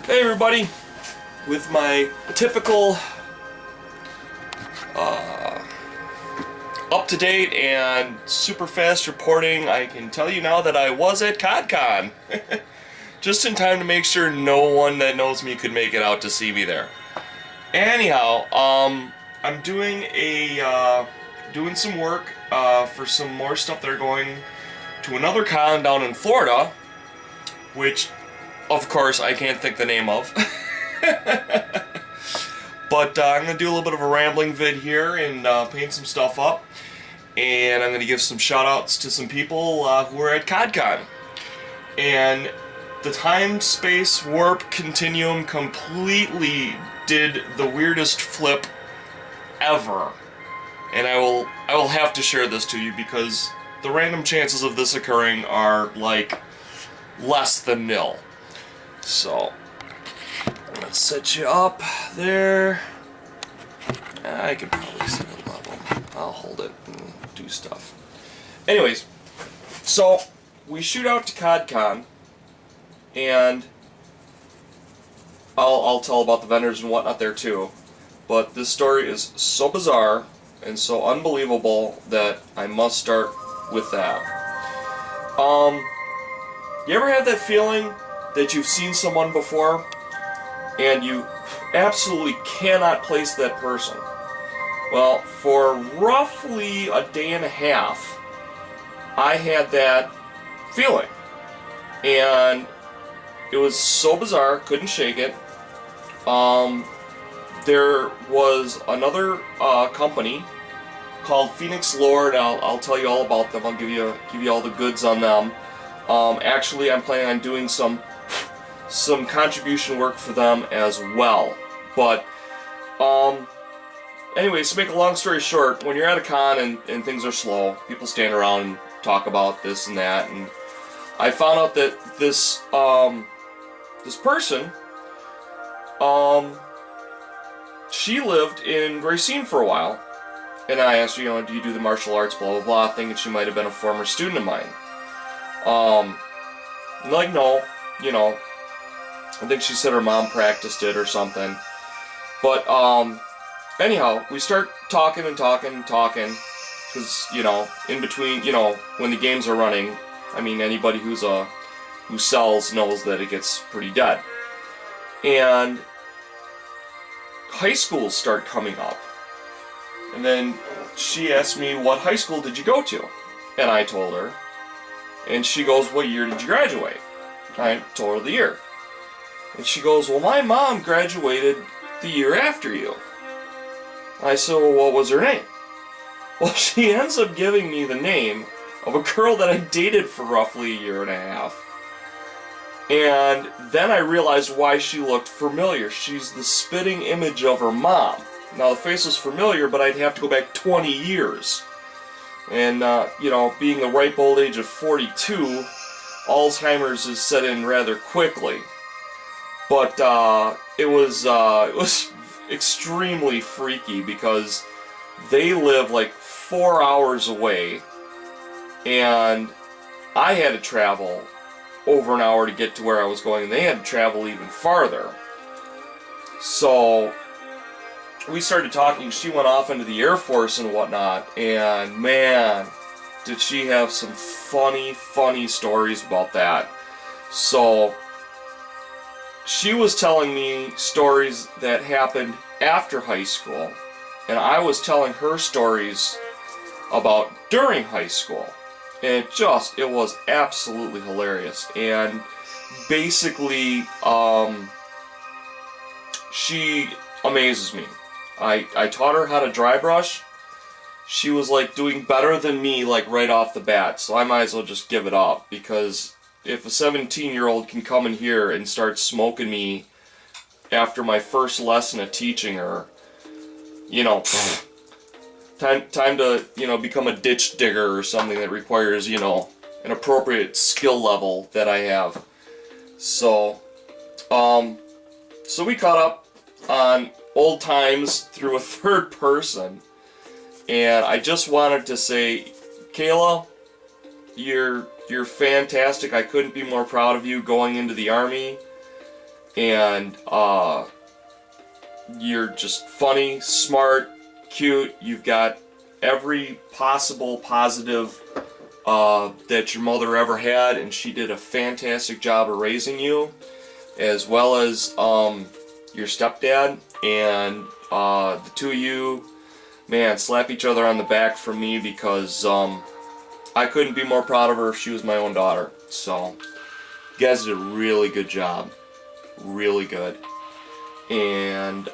Hey everybody, with my typical up-to-date and super fast reporting, I can tell you now that I was at Cod Con. Just in time to make sure no one that knows me could make it out to see me there. Anyhow, I'm doing doing some work for some more stuff that are going to another con down in Florida, which of course I can't think the name of. But I'm going to do a little bit of a rambling vid here and paint some stuff up. And I'm going to give some shout outs to some people who are at Cod Con. And the time-space warp continuum completely did the weirdest flip ever. And I will have to share this to you because the random chances of this occurring are like less than nil. So let's set you up there. I can probably set it level. I'll hold it and do stuff. Anyways, so we shoot out to Cod Con, and I'll tell about the vendors and whatnot there too. But this story is so bizarre and so unbelievable that I must start with that. You ever had that feeling that you've seen someone before and you absolutely cannot place that person? Well, for roughly a day and a half, I had that feeling. And it was so bizarre, couldn't shake it. There was another company called Phoenix Lord. I'll tell you all about them. I'll give you all the goods on them. Actually, I'm planning on doing some contribution work for them as well. But anyways, to make a long story short, when you're at a con and things are slow, people stand around and talk about this and that, and I found out that this this person, she lived in Racine for a while, and I asked her, do you do the martial arts, blah blah blah, thinking she might have been a former student of mine. Like, no, I think she said her mom practiced it or something. But anyhow, we start talking and talking and talking, because in between, when the games are running, I mean, anybody who sells knows that it gets pretty dead. And high schools start coming up, and then she asked me, what high school did you go to? And I told her, and she goes, what year did you graduate? I told her the year. And she goes, well, my mom graduated the year after you. I said, well, what was her name? Well, she ends up giving me the name of a girl that I dated for roughly a year and a half. And then I realized why she looked familiar. She's the spitting image of her mom. Now, the face was familiar, but I'd have to go back 20 years. And, being the ripe old age of 42, Alzheimer's is set in rather quickly. But it was extremely freaky because they live like 4 hours away, and I had to travel over an hour to get to where I was going, and they had to travel even farther. So we started talking. She went off into the Air Force and whatnot, and man, did she have some funny stories about that. So she was telling me stories that happened after high school, and I was telling her stories about during high school. And it was absolutely hilarious. And basically, she amazes me. I taught her how to dry brush. She was like doing better than me like right off the bat, so I might as well just give it up, because if a 17-year-old can come in here and start smoking me after my first lesson of teaching her, time to, become a ditch digger or something that requires, an appropriate skill level that I have. So, so we caught up on old times through a third person, and I just wanted to say, Kayla, you're fantastic. I couldn't be more proud of you going into the Army. and you're just funny, smart, cute. You've got every possible positive that your mother ever had, and she did a fantastic job of raising you, as well as your stepdad. And the two of you, man, slap each other on the back for me, because I couldn't be more proud of her if she was my own daughter. So you guys did a really good job. Really good. And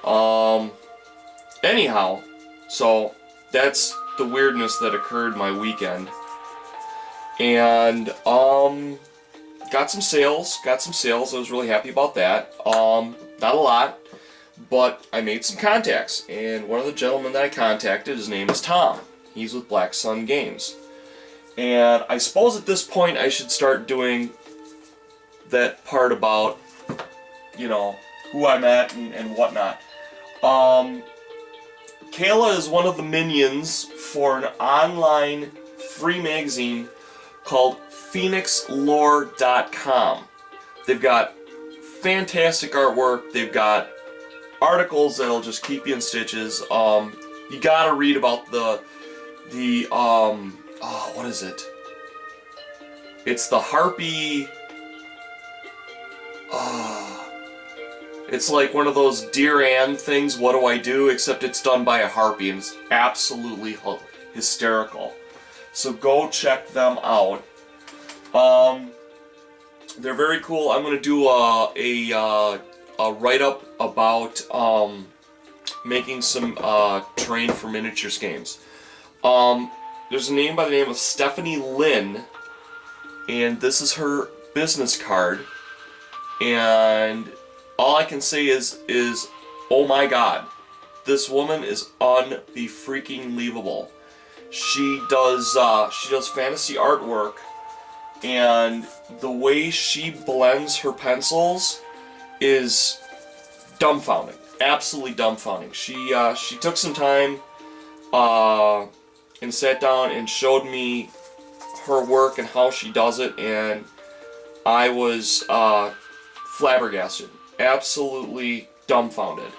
anyhow, so that's the weirdness that occurred my weekend. And got some sales. I was really happy about that. Not a lot, but I made some contacts. And one of the gentlemen that I contacted, his name is Tom. He's with Black Sun Games. And I suppose at this point I should start doing that part about, you know, who I met and whatnot. Kayla is one of the minions for an online free magazine called PhoenixLore.com. They've got fantastic artwork. They've got articles that'll just keep you in stitches. You gotta read about the what is it? It's the Harpy. It's like one of those Dear Ann things, what do I do? Except it's done by a harpy, and it's absolutely hysterical. So go check them out. They're very cool. I'm going to do a write-up about making some terrain for miniatures games. There's a name by the name of Stephanie Lynn, and this is her business card. And all I can say is oh my god, this woman is unbelievable. She does fantasy artwork, and the way she blends her pencils is dumbfounding, absolutely dumbfounding. She took some time and sat down and showed me her work and how she does it, and I was flabbergasted. Absolutely dumbfounded.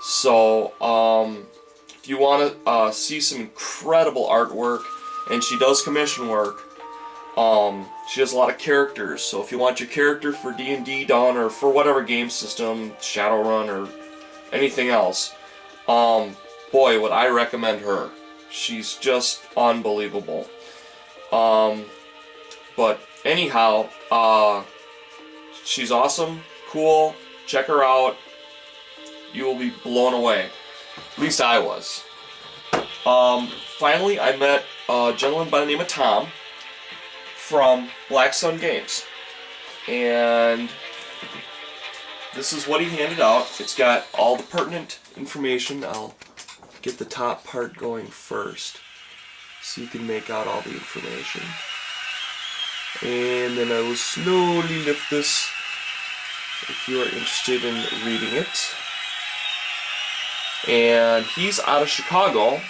So, if you want to see some incredible artwork, and she does commission work, she has a lot of characters. So if you want your character for D&D done, or for whatever game system, Shadowrun, or anything else, boy, would I recommend her. She's just unbelievable. But anyhow, she's awesome, cool. Check her out. You will be blown away. At least I was. Finally, I met a gentleman by the name of Tom from Black Sun Games. And this is what he handed out. It's got all the pertinent information. I'll get the top part going first so you can make out all the information. And then I will slowly lift this if you are interested in reading it. And he's out of Chicago,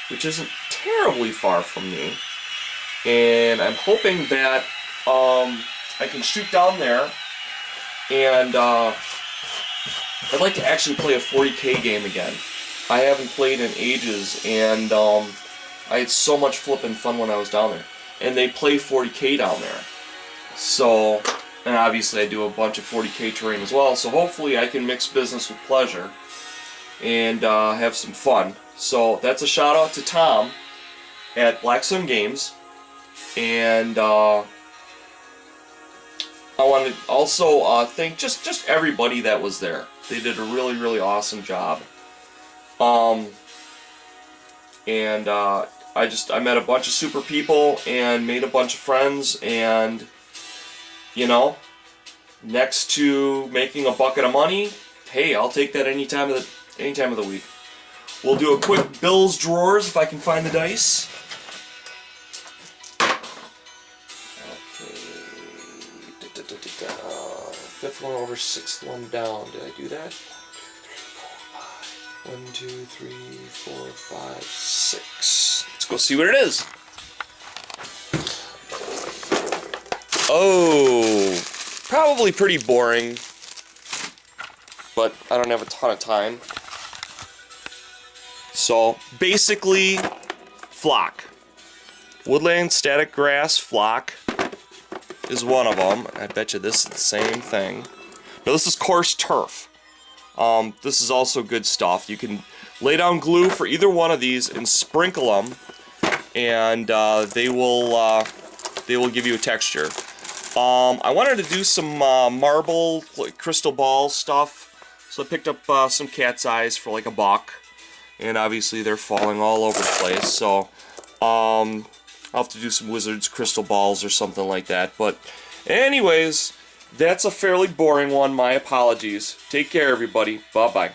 which isn't terribly far from me. And I'm hoping that I can shoot down there. And I'd like to actually play a 40K game again. I haven't played in ages, and I had so much flippin' fun when I was down there. And they play 40K down there. So, and obviously I do a bunch of 40K terrain as well, so hopefully I can mix business with pleasure and have some fun. So that's a shout out to Tom at Black Sun Games. And I want to also thank just everybody that was there. They did a really awesome job. And I met a bunch of super people and made a bunch of friends, and you know, next to making a bucket of money, hey, I'll take that any time of the week. We'll do a quick Bill's Drawers if I can find the dice. Okay. Fifth one over, sixth one down. Did I do that? 1, 2, 3, 4, 5, 6. Let's go see what it is. Oh, probably pretty boring. but I don't have a ton of time. So basically, flock. Woodland static grass flock is one of them. I bet you this is the same thing. Now this is coarse turf. This is also good stuff. You can lay down glue for either one of these and sprinkle them, and they will give you a texture. I wanted to do some marble, like crystal ball stuff, so I picked up some cat's eyes for like $1, and obviously they're falling all over the place. So I'll have to do some wizard's crystal balls or something like that. But anyways, that's a fairly boring one. My apologies. Take care, everybody. Bye-bye.